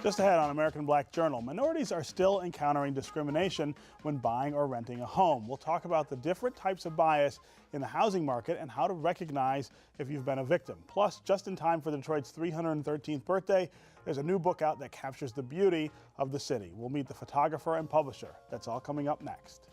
Just ahead on American Black Journal, minorities are still encountering discrimination when buying or renting a home. We'll talk about the different types of bias in the housing market and how to recognize if you've been a victim. Plus, just in time for Detroit's 313th birthday, there's a new book out that captures the beauty of the city. We'll meet the photographer and publisher. That's all coming up next.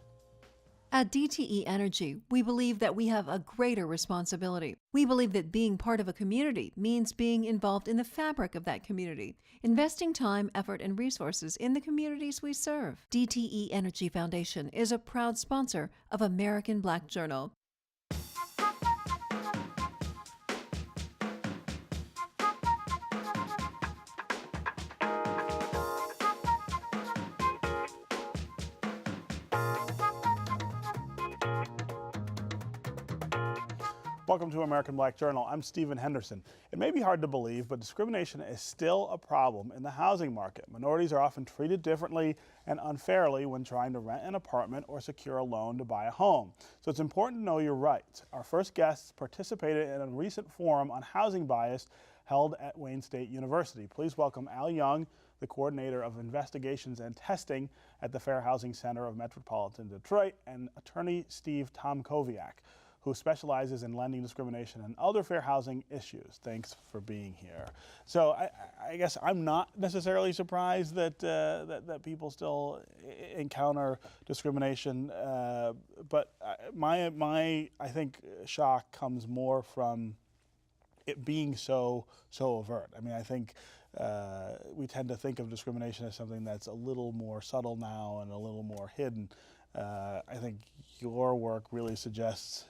At DTE Energy, we believe that we have a greater responsibility. We believe that being part of a community means being involved in the fabric of that community, investing time, effort, and resources in the communities we serve. DTE Energy Foundation is a proud sponsor of American Black Journal. Welcome to American Black Journal. I'm Stephen Henderson. It may be hard to believe, but discrimination is still a problem in the housing market. Minorities are often treated differently and unfairly when trying to rent an apartment or secure a loan to buy a home. So it's important to know your rights. Our first guests participated in a recent forum on housing bias held at Wayne State University. Please welcome Al Young, the coordinator of investigations and testing at the Fair Housing Center of Metropolitan Detroit, and attorney Steve Tomkowiak, who specializes in lending discrimination and other fair housing issues. Thanks for being here. So I guess I'm not necessarily surprised that that people still encounter discrimination, but my I think shock comes more from it being so overt. I mean, I think we tend to think of discrimination as something that's a little more subtle now and a little more hidden. I think your work really suggests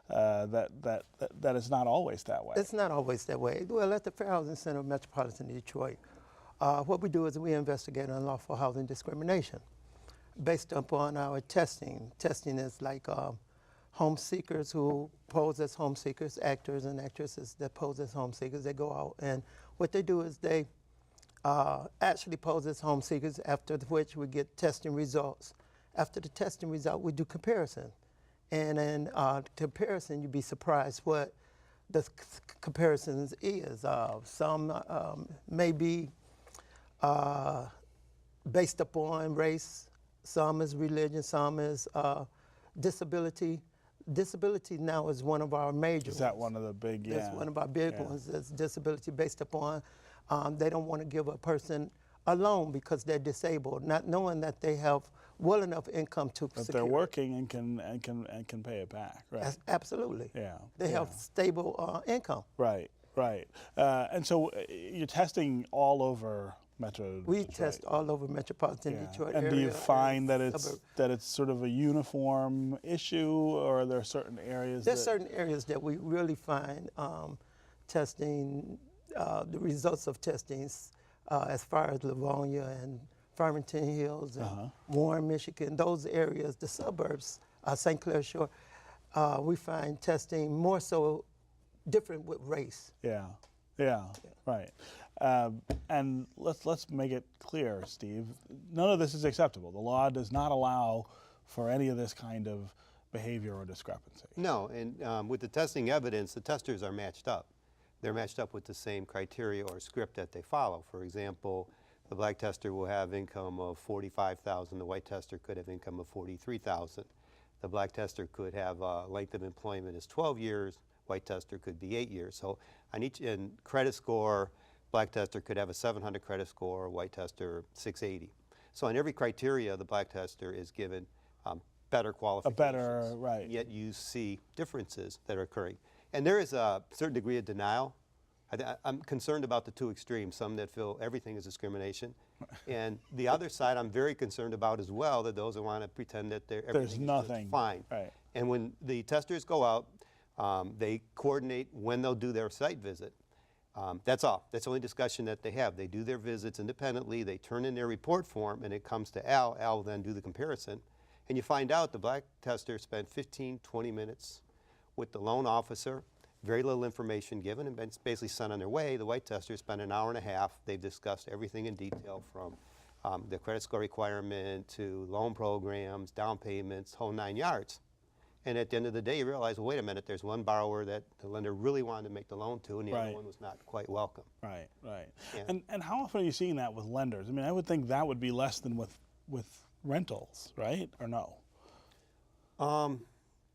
that it's not always that way. It's not always that way. Well, at the Fair Housing Center of Metropolitan Detroit, what we do is we investigate unlawful housing discrimination based upon our testing. Testing is like home seekers who pose as home seekers, actors and actresses that pose as home seekers. They go out and what they do is they actually pose as home seekers, after which we get testing results. After the testing result, we do comparison. And in comparison, you'd be surprised what the comparisons is. Some may be based upon race, some is religion, some is disability. Disability now is one of our major ones. Is that one of the big, yeah? That's one of our big ones, is disability based upon, they don't want to give a person a loan because they're disabled, not knowing that they have well enough income to that they're working and can pay it back, right? Absolutely. Yeah. They have stable income. Right, right. And so you're testing all over Metro We Detroit. test all over Metropolitan Detroit and area. do you find that suburb. it's sort of a uniform issue, or are there certain areas? There's certain areas that we really find testing, the results of testings as far as Livonia and Farmington Hills and Warren, Michigan, those areas, the suburbs, St. Clair Shore, we find testing more so different with race. Yeah, right. And let's make it clear, Steve, none of this is acceptable. The law does not allow for any of this kind of behavior or discrepancy. No, and with the testing evidence, the testers are matched up. They're matched up with the same criteria or script that they follow. For example, the black tester will have income of $45,000. The white tester could have income of $43,000. The black tester could have length of employment is 12 years. White tester could be 8 years. So on each credit score, black tester could have a 700 credit score, white tester 680. So on every criteria, the black tester is given better qualifications. Right. Yet you see differences that are occurring. And there is a certain degree of denial. I'm concerned about the two extremes, some that feel everything is discrimination. And the other side I'm very concerned about as well, that those who want to pretend that everything is just fine. Right. And when the testers go out, they coordinate when they'll do their site visit. That's all. That's the only discussion that they have. They do their visits independently. They turn in their report form, and it comes to Al. Al will then do the comparison. And you find out the black tester spent 15, 20 minutes with the loan officer, very little information given, and basically sent on their way. The white tester spent an hour and a half. They've discussed everything in detail, from the credit score requirement to loan programs, down payments, whole 9 yards. And at the end of the day, you realize, well, wait a minute, there's one borrower that the lender really wanted to make the loan to, and the other one was not quite welcome. Right, right. Yeah. And how often are you seeing that with lenders? I mean, I would think that would be less than with rentals, right? Or no?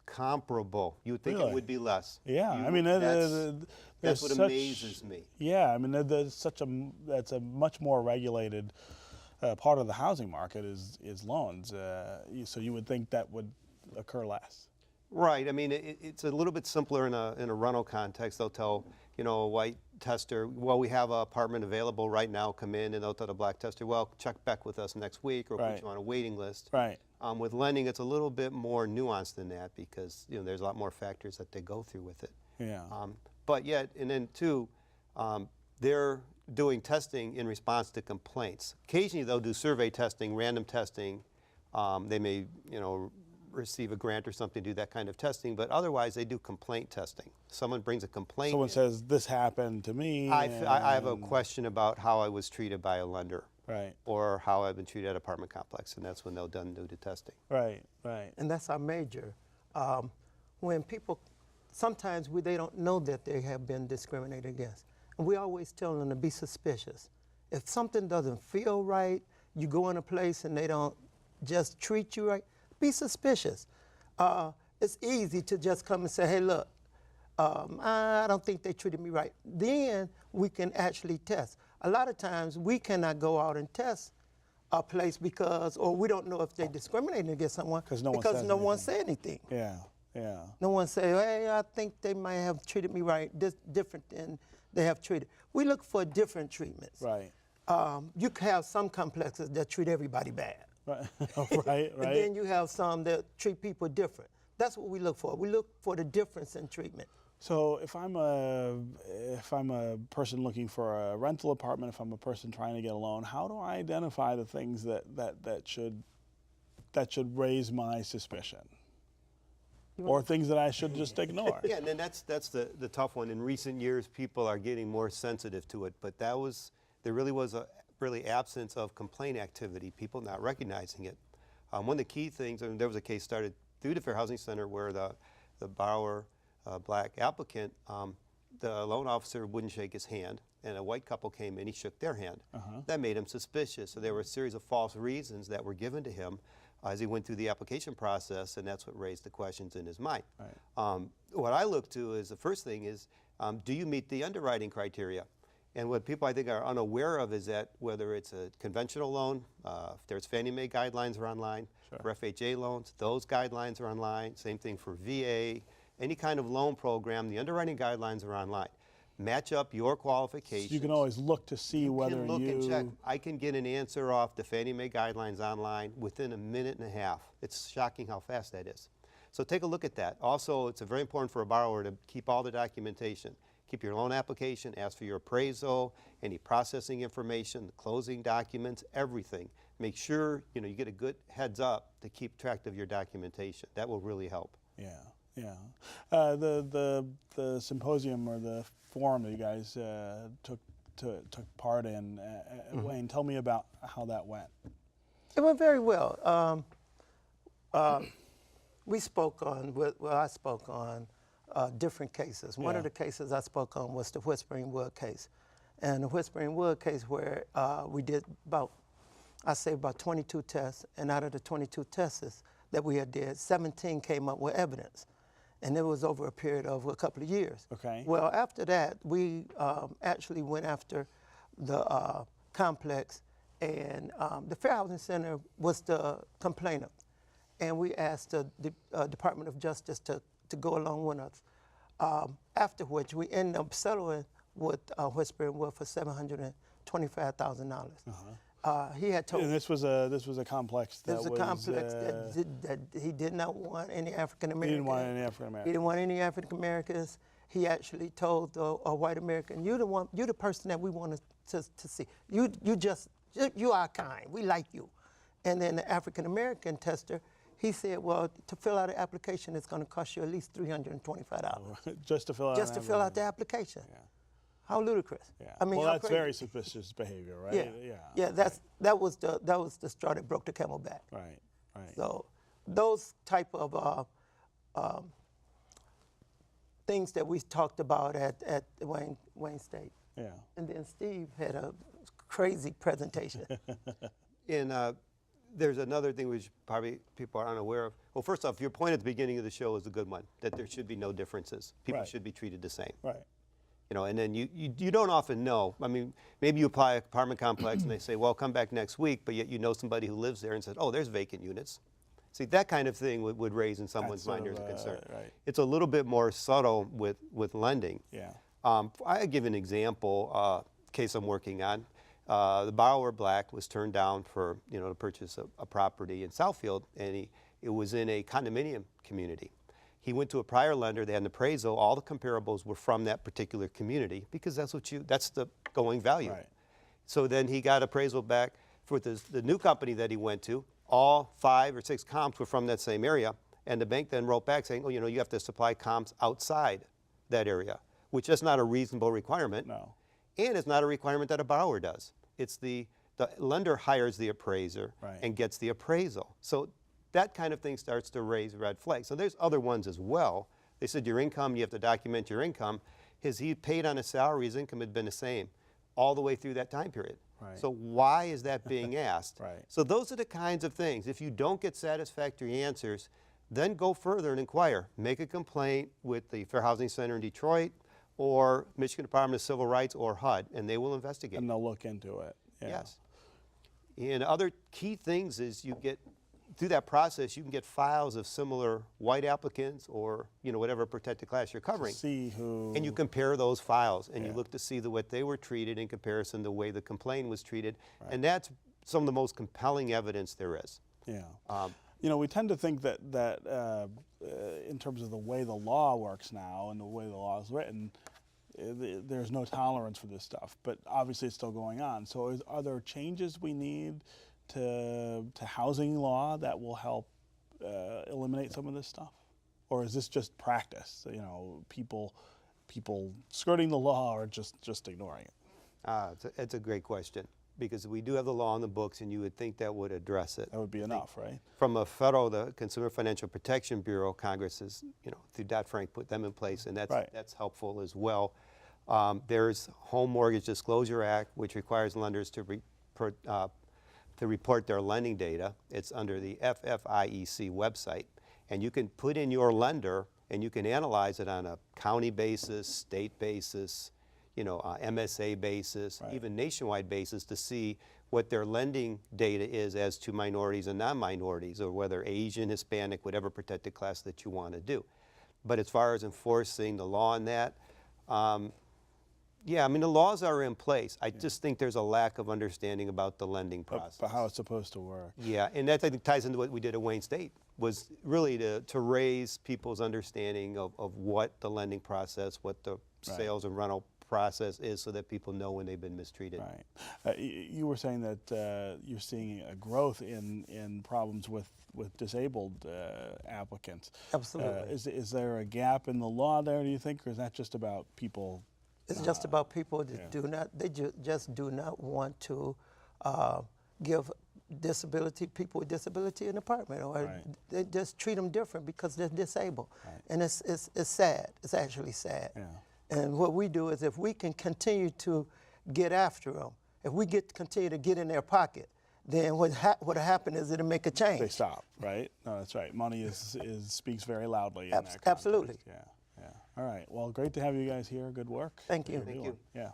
Comparable. You would think Really? it would be less. Yeah, I mean, that's what amazes me. Yeah, I mean, that's a much more regulated part of the housing market is loans. So you would think that would occur less. Right. I mean, it's a little bit simpler in a rental context. They'll tell, a white tester, well, we have an apartment available right now, come in, and they'll tell the black tester, well, check back with us next week or put you on a waiting list. Right. With lending, it's a little bit more nuanced than that because, there's a lot more factors that they go through with it. Yeah. But yet, and then too, they're doing testing in response to complaints. Occasionally, they'll do survey testing, random testing. They may, receive a grant or something, do that kind of testing, but otherwise they do complaint testing. Someone brings a complaint. Someone says, this happened to me. I have a question about how I was treated by a lender. Right. Or how I've been treated at an apartment complex, and that's when they'll do the testing. Right, right. And that's our major. When people, sometimes they don't know that they have been discriminated against. And we always tell them to be suspicious. If something doesn't feel right, you go in a place and they don't just treat you right, be suspicious. It's easy to just come and say, hey, look, I don't think they treated me right. Then we can actually test. A lot of times we cannot go out and test a place or we don't know if they're discriminating against someone because no one said anything. Yeah, yeah. No one say, hey, I think they might have treated me right, different than they have treated. We look for different treatments. Right. You can have some complexes that treat everybody bad. Right, right. And then you have some that treat people different. That's what we look for. We look for the difference in treatment. So if I'm a person looking for a rental apartment, if I'm a person trying to get a loan, how do I identify the things that should raise my suspicion? Or things that I should just ignore? Yeah, and then that's the tough one. In recent years, people are getting more sensitive to it, but there really was a absence of complaint activity, people not recognizing it. One of the key things, there was a case started through the Fair Housing Center where the borrower, black applicant, the loan officer wouldn't shake his hand, and a white couple came in, he shook their hand. That made him suspicious. So there were a series of false reasons that were given to him as he went through the application process, and that's what raised the questions in his mind. Right. What I look to is the first thing is, do you meet the underwriting criteria? And what people I think are unaware of is that whether it's a conventional loan, if there's Fannie Mae guidelines are online, for FHA loans, those guidelines are online, same thing for VA, any kind of loan program, the underwriting guidelines are online. Match up your qualifications. So you can always look to see whether you can look and check. I can get an answer off the Fannie Mae guidelines online within a minute and a half. It's shocking how fast that is. So take a look at that. Also, it's very important for a borrower to keep all the documentation. Keep your loan application, ask for your appraisal, any processing information, the closing documents, everything. Make sure you get a good heads up to keep track of your documentation. That will really help. Yeah, yeah. The symposium or the forum that you guys took part in, Wayne, tell me about how that went. It went very well. We spoke on, I spoke on different cases. One of the cases I spoke on was the Whispering Wood case. And the Whispering Wood case where we did about 22 tests, and out of the 22 tests that we had did, 17 came up with evidence. And it was over a period of a couple of years. Okay. Well, after that, we actually went after the complex, and the Fair Housing Center was the complainant. And we asked the Department of Justice to go along with us. After which, we ended up settling with Whispering Wood for $725,000. He had told. And this was a complex that was a complex that he did not want any African Americans. He didn't want any African Americans. He didn't want any African Americans. He actually told a white American, "You're the person that we want to see. You are kind. We like you." And then the African American tester, he said, "Well, to fill out an application, it's going to cost you at least $325 just to fill out. Just to fill out the application." Yeah. How ludicrous! Yeah. I mean, well, that's crazy. very suspicious behavior, right? Yeah. Yeah. That was the straw that broke the camel back. Right. Right. So those type of things that we talked about at Wayne State. Yeah. And then Steve had a crazy presentation. And there's another thing which probably people are unaware of. Well, first off, your point at the beginning of the show is a good one, that there should be no differences. People Right. should be treated the same. Right. You know, and then you don't often know. I mean, maybe you apply an apartment complex and they say, well, come back next week, but yet you know somebody who lives there and says, oh, there's vacant units. See, that kind of thing would raise in someone's mind there's a concern. Right. It's a little bit more subtle with lending. Yeah. I give an example, case I'm working on. The borrower, Black, was turned down for, to purchase a property in Southfield, and it was in a condominium community. He went to a prior lender, they had an appraisal, all the comparables were from that particular community because that's the going value. Right. So then he got appraisal back for the new company that he went to. All 5 or 6 comps were from that same area, and the bank then wrote back saying, oh, you have to supply comps outside that area, which is not a reasonable requirement. No. And it's not a requirement that a borrower does. It's the lender hires the appraiser Right. and gets the appraisal. So that kind of thing starts to raise red flags. So there's other ones as well. They said your income, you have to document your income. He paid on his salary, his income had been the same all the way through that time period. Right. So why is that being asked? Right. So those are the kinds of things. If you don't get satisfactory answers, then go further and inquire. Make a complaint with the Fair Housing Center in Detroit or Michigan Department of Civil Rights or HUD, and they will investigate. And they'll look into it. Yeah. Yes. And other key things is through that process, you can get files of similar white applicants or, whatever protected class you're covering. See who. And you compare those files and you Yeah. look to see what they were treated in comparison to the way the complaint was treated. Right. And that's some of the most compelling evidence there is. Yeah. Um, We tend to think that in terms of the way the law works now and the way the law is written, there's no tolerance for this stuff. But obviously, it's still going on. So, are there changes we need to housing law that will help eliminate some of this stuff, or is this just practice? People skirting the law or just ignoring it? it's a great question because we do have the law in the books, and you would think that would address it. That would be enough, right? From the Consumer Financial Protection Bureau, Congress has, through Dodd-Frank, put them in place, and Right. that's helpful as well. There's Home Mortgage Disclosure Act, which requires lenders to report their lending data. It's under the FFIEC website, and you can put in your lender, and you can analyze it on a county basis, state basis, MSA basis, Right. even nationwide basis to see what their lending data is as to minorities and non-minorities, or whether Asian, Hispanic, whatever protected class that you want to do. But as far as enforcing the law on that, the laws are in place. I just think there's a lack of understanding about the lending process. But how it's supposed to work. Yeah, and that I think ties into what we did at Wayne State, was really to raise people's understanding of what the lending process, what the sales and rental process is, so that people know when they've been mistreated. Right. You were saying that you're seeing a growth in problems with disabled applicants. Absolutely. Is there a gap in the law there, do you think, or is that just about people? It's just about people that Yeah. just do not want to give people with disability an apartment, or Right. they just treat them different because they're disabled. Right. And it's sad. It's actually sad. Yeah. And what we do is, if we can continue to get after them, if we continue to get in their pocket, then what'll happen is it'll make a change. They stop, right? No, that's right. Money speaks very loudly in that context. Absolutely. Yeah. All right. Well, great to have you guys here. Good work. Thank you. You're Thank doing. Yeah.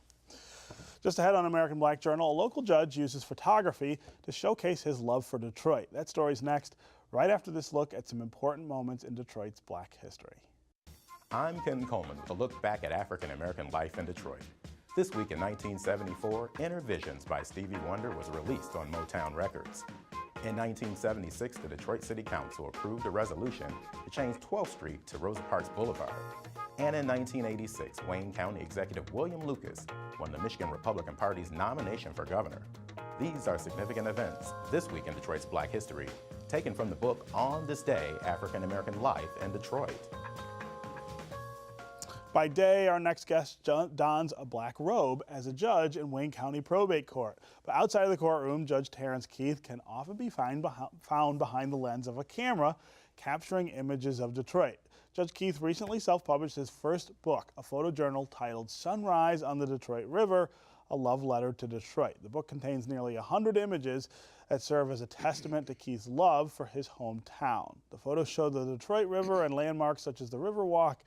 Just ahead on American Black Journal, a local judge uses photography to showcase his love for Detroit. That story's next, right after this look at some important moments in Detroit's Black history. I'm Ken Coleman with a look back at African American life in Detroit. This week in 1974, Inner Visions by Stevie Wonder was released on Motown Records. In 1976, the Detroit City Council approved a resolution to change 12th Street to Rosa Parks Boulevard. And in 1986, Wayne County Executive William Lucas won the Michigan Republican Party's nomination for governor. These are significant events this week in Detroit's Black history, taken from the book On This Day, African American Life in Detroit. By day, our next guest dons a black robe as a judge in Wayne County Probate Court. But outside of the courtroom, Judge Terence can often be found behind the lens of a camera, capturing images of Detroit. Judge Keith recently self-published his first book, a photojournal titled Sunrise on the Detroit River, a love letter to Detroit. The book contains nearly 100 images that serve as a testament to Keith's love for his hometown. The photos show the Detroit River and landmarks such as the Riverwalk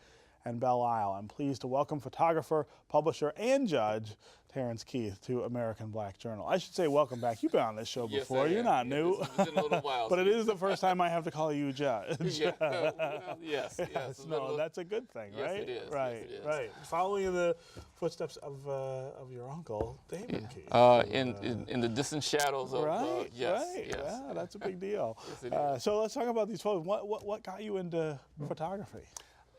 and Belle Isle. I'm pleased to welcome photographer, publisher, and judge Terence Keith to American Black Journal. I should say welcome back. You've been on this show before. Yes, You're not new. It's been a little while. But it is the first time I have to call you judge. Yeah, well, yes. No, that's a good thing, Yes, right? it is. Right, Yes, it is. right. Following in the footsteps of your uncle, David Keith. In the distant shadows of, yes. Yeah, that's a big deal. Yes, it is. So let's talk about these photos. What got you into photography?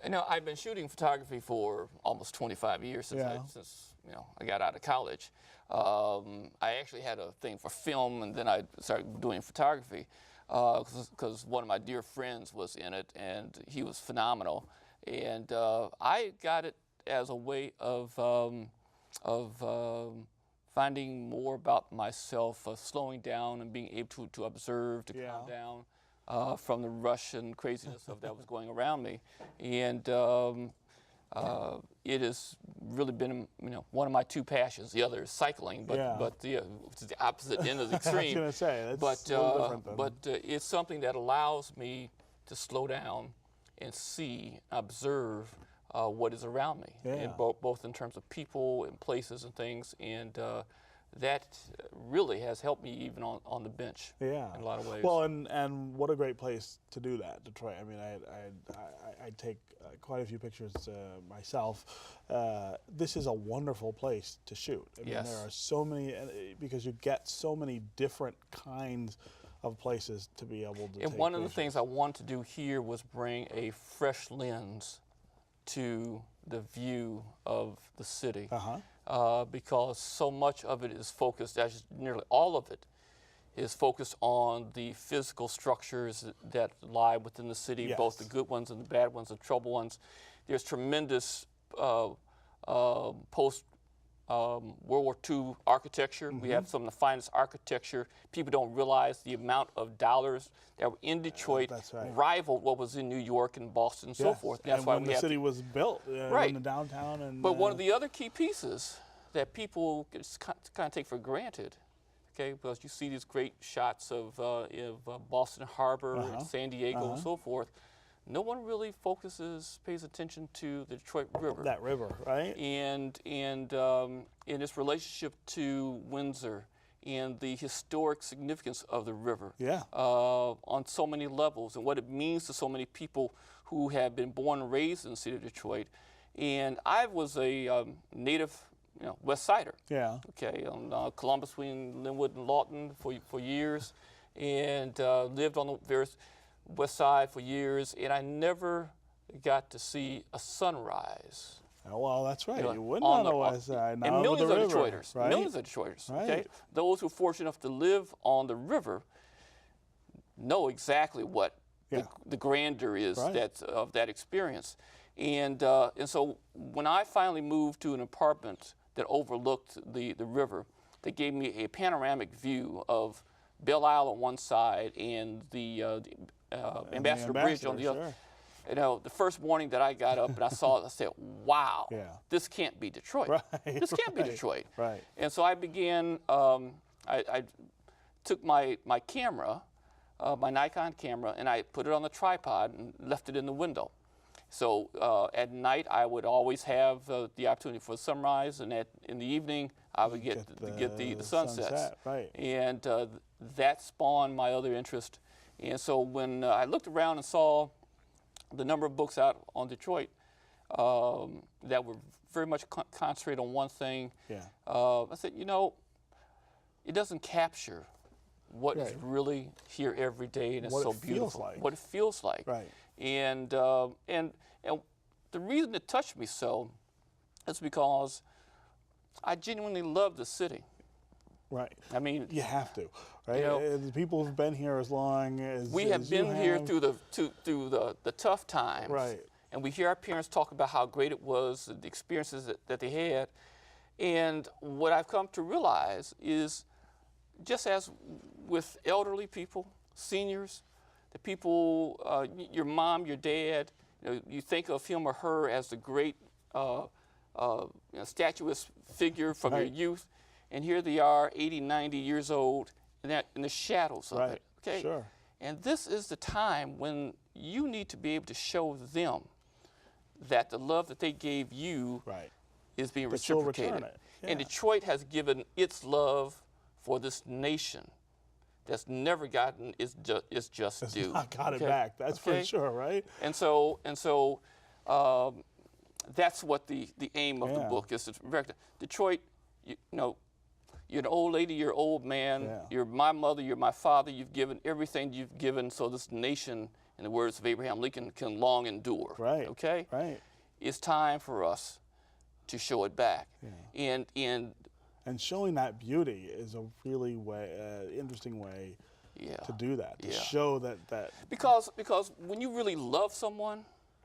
You know, I've been shooting photography for almost 25 years since I got out of college. I actually had a thing for film, and then I started doing photography because one of my dear friends was in it, and he was phenomenal. And I got it as a way of finding more about myself, slowing down and being able to observe, to calm down. From the rush and craziness of that was going around me, and it has really been one of my two passions. The other is cycling, but it's the opposite end of the extreme. I was gonna say that's a little different then. It's something that allows me to slow down and see, observe what is around me, and both in terms of people and places and things, and that really has helped me even on the bench in a lot of ways. Well, and what a great place to do that, Detroit. I mean, I take quite a few pictures myself. This is a wonderful place to shoot. I mean, there are so many, because you get so many different kinds of places to be able to And one of the things I wanted to do here was bring a fresh lens to the view of the city. Because so much of it is focused, actually nearly all of it, is focused on the physical structures that lie within the city, both the good ones and the bad ones, the troubled ones. There's tremendous post World War II architecture. We have some of the finest architecture. People don't realize the amount of dollars that were in Detroit rivaled what was in New York and Boston and so forth. That's why when the city was built, in the downtown. And, but one of the other key pieces that people just kind of take for granted, okay, because you see these great shots of Boston Harbor, and San Diego, and so forth. No one really pays attention to the Detroit River. That river, right? And in its relationship to Windsor and the historic significance of the river. On so many levels, and what it means to so many people who have been born and raised in the city of Detroit. And I was a native West Sider. Okay, on Columbus, between Linwood and Lawton for years, and lived on the various West Side for years, and I never got to see a sunrise. Oh, well, that's right. You wouldn't on the West Side. And millions of Detroiters, millions of Detroiters. Okay, those who are fortunate enough to live on the river know exactly what the grandeur is of that experience. And so when I finally moved to an apartment that overlooked the river, that gave me a panoramic view of Belle Isle on one side and the Ambassador Bridge on the other. The first morning that I got up and I saw it, I said, wow, this can't be Detroit. This can't be Detroit. And so I began, I took my camera, my Nikon camera, and I put it on the tripod and left it in the window. So at night, I would always have the opportunity for sunrise, and in the evening, I would get the sunsets. And that spawned my other interest. And so when I looked around and saw the number of books out on Detroit that were very much concentrated on one thing, I said, it doesn't capture what is really here every day, and it's so beautiful. What it feels like. And the reason it touched me so is because I genuinely love the city. I mean, you have to, right? The people who've been here as long as we have been here through the tough times, and we hear our parents talk about how great it was, the experiences that they had. And what I've come to realize is, just as with elderly people, seniors, the people, your mom, your dad, you think of him or her as the great statuesque figure from your youth, and here they are, 80, 90 years old, in the shadows of it. Okay? Sure. And this is the time when you need to be able to show them that the love that they gave you is being reciprocated. And Detroit has given its love for this nation that's never gotten its just due. Not got it back. That's for sure, right? And so that's what the aim of the book is to recognize. Detroit, you're an old lady, you're an old man, you're my mother, you're my father, you've given everything you've given so this nation, in the words of Abraham Lincoln, can long endure. Right. Okay? Right. It's time for us to show it back. And showing that beauty is a really interesting way to do that, to show that. Because when you really love someone,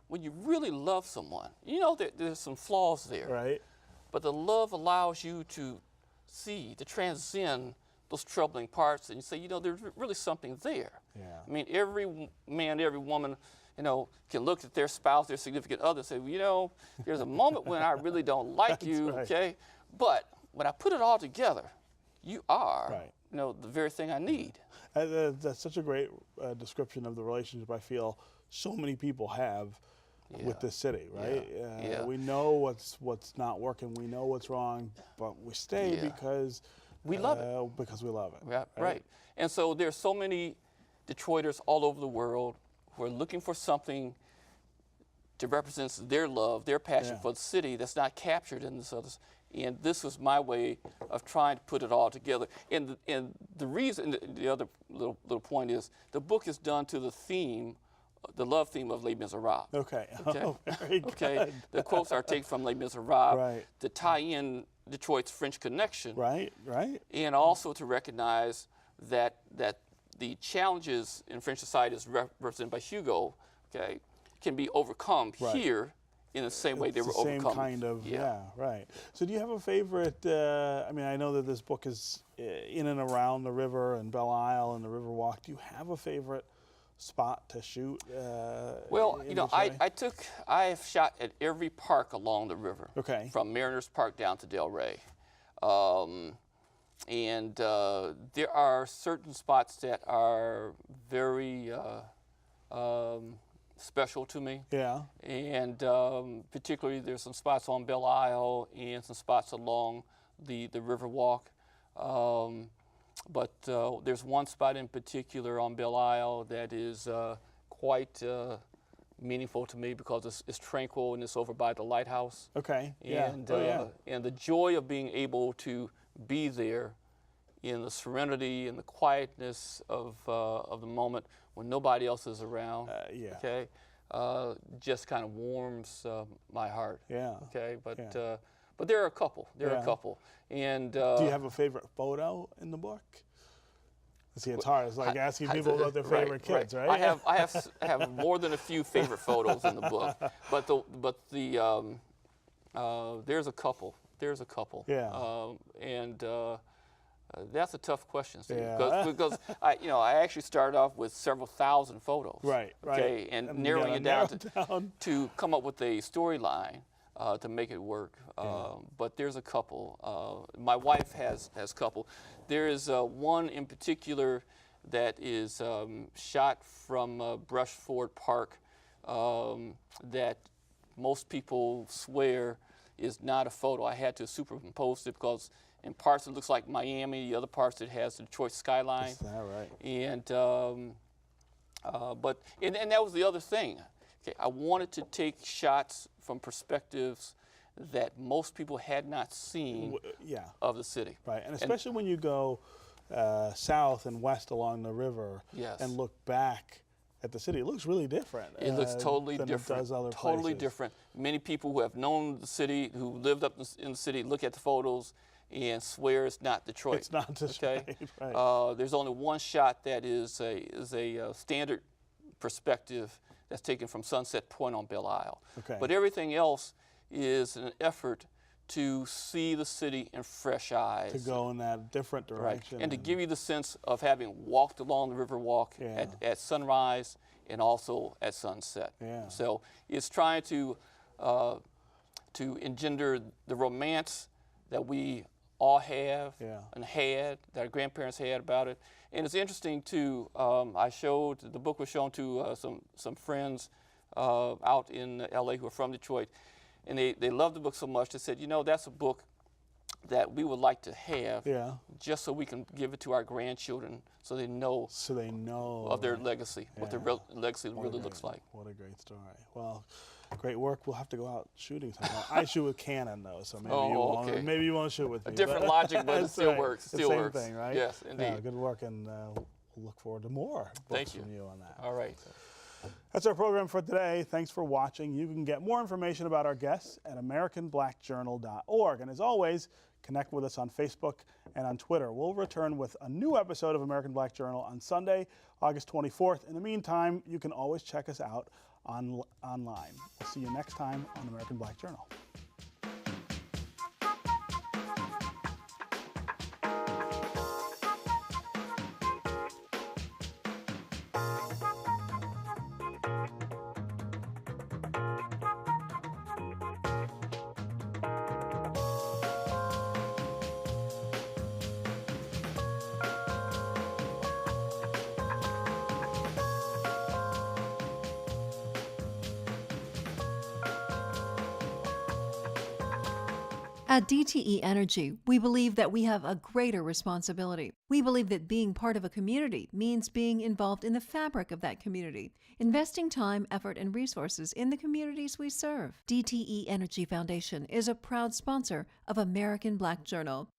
you know that there's some flaws there. Right. But the love allows you to transcend those troubling parts, and you say, there's really something there. Yeah. I mean, every man, every woman, can look at their spouse, their significant other, and say, there's a moment when I really don't like you, okay? But when I put it all together, you are, the very thing I need. That's such a great description of the relationship I feel so many people have with this city, right? We know what's not working, we know what's wrong, but we stay because we love it. Because we love it. Right. And so there's so many Detroiters all over the world who are looking for something to represent their love, their passion for the city that's not captured in this other. And this was my way of trying to put it all together. And the reason, the other little point is, the book is done to the theme, the love theme of Les Miserables. Okay. Oh, very good. Okay. The quotes are taken from Les Miserables Right. to tie in Detroit's French Connection. Right. Right. And also to recognize that the challenges in French society, as represented by Hugo, okay, can be overcome here in the same way they were overcome. Same kind of, right. So do you have a favorite, I mean, I know that this book is in and around the river and Belle Isle and the Riverwalk. Do you have a favorite spot to shoot? Well, I have shot at every park along the river. Okay. From Mariners Park down to Del Rey. And there are certain spots that are very special to me. Yeah. And particularly there's some spots on Belle Isle and some spots along the Riverwalk. But there's one spot in particular on Belle Isle that is quite meaningful to me because it's tranquil and it's over by the lighthouse. Okay. And, and the joy of being able to be there in the serenity and the quietness of the moment when nobody else is around. Okay. Just kind of warms my heart. Yeah. Okay. But there are a couple. There are a couple. And do you have a favorite photo in the book? See, it's hard. It's like asking people about their favorite kids, right? I have more than a few favorite photos in the book, but there's a couple. There's a couple. Yeah. And that's a tough question, Steve, because I actually started off with several thousand photos. Right. Okay. And narrowing it down to come up with a storyline. To make it work, but there's a couple. My wife has a couple. There is one in particular that is shot from Brushford Park that most people swear is not a photo. I had to superimpose it because in parts it looks like Miami, the other parts it has the Detroit skyline. Is that right? And and that was the other thing. Okay, I wanted to take shots from perspectives that most people had not seen of the city. Right, and especially when you go south and west along the river and look back at the city, it looks really different. It looks totally different. It does other totally places. Different. Many people who have known the city, who lived up in the city, look at the photos and swear it's not Detroit. It's not Detroit. Okay? Right. There's only one shot that is a standard perspective that's taken from Sunset Point on Belle Isle. Okay. But everything else is an effort to see the city in fresh eyes. To go in that different direction. Right. And to give you the sense of having walked along the Riverwalk at sunrise and also at sunset. Yeah. So it's trying to engender the romance that we all have and had, that our grandparents had about it. And it's interesting too, the book was shown to some friends out in LA who are from Detroit, and they loved the book so much they said, you know, that's a book that we would like to have just so we can give it to our grandchildren so they know of their legacy, what their legacy really looks like. What a great story. Well, great work. We'll have to go out shooting sometime. I shoot with Canon though, so maybe you won't shoot with me. A different logic, but it still works. Still works. Same thing, right? Yes, indeed. Yeah, good work, and we'll look forward to more books from you on that. All right. That's our program for today. Thanks for watching. You can get more information about our guests at AmericanBlackJournal.org. And as always, connect with us on Facebook and on Twitter. We'll return with a new episode of American Black Journal on Sunday, August 24th. In the meantime, you can always check us out online. We'll see you next time on American Black Journal. At DTE Energy, we believe that we have a greater responsibility. We believe that being part of a community means being involved in the fabric of that community, investing time, effort, and resources in the communities we serve. DTE Energy Foundation is a proud sponsor of American Black Journal.